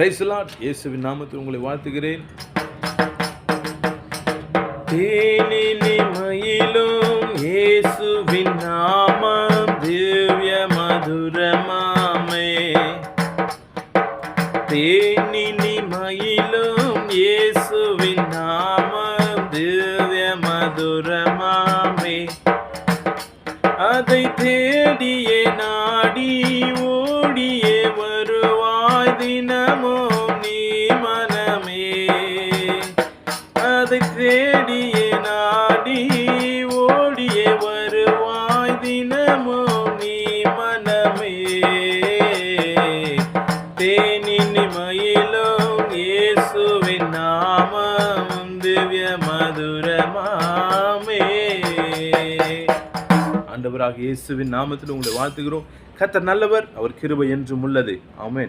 Praise the Lord. இயேசுவின் நாமத்தில் உங்களை வாழ்த்துகிறேன். தேனினிமையிலும் இயேசுவின் நாமம் திவ்ய மதுரமாமே. தேனினிமையிலும் இயேசுவின் நாமம் திவ்ய மதுரமாமே. அதை தேடியே நாடி ஓடியே வருவாய் தினமும் நீ மனமே. அதை தேடியே நாடி ஓடியே வருவாய் தினமும் நீ மனமே. தேனினிமையிலும் இயேசுவின் நாமம் திவ்ய மதுரமாமே. ஆண்டவராக இயேசுவின் நாமத்தில் உங்களை வாழ்த்துகிறோம். கர்த்தர் நல்லவர், அவர் கிருபை என்றும் உள்ளது. ஆமென்.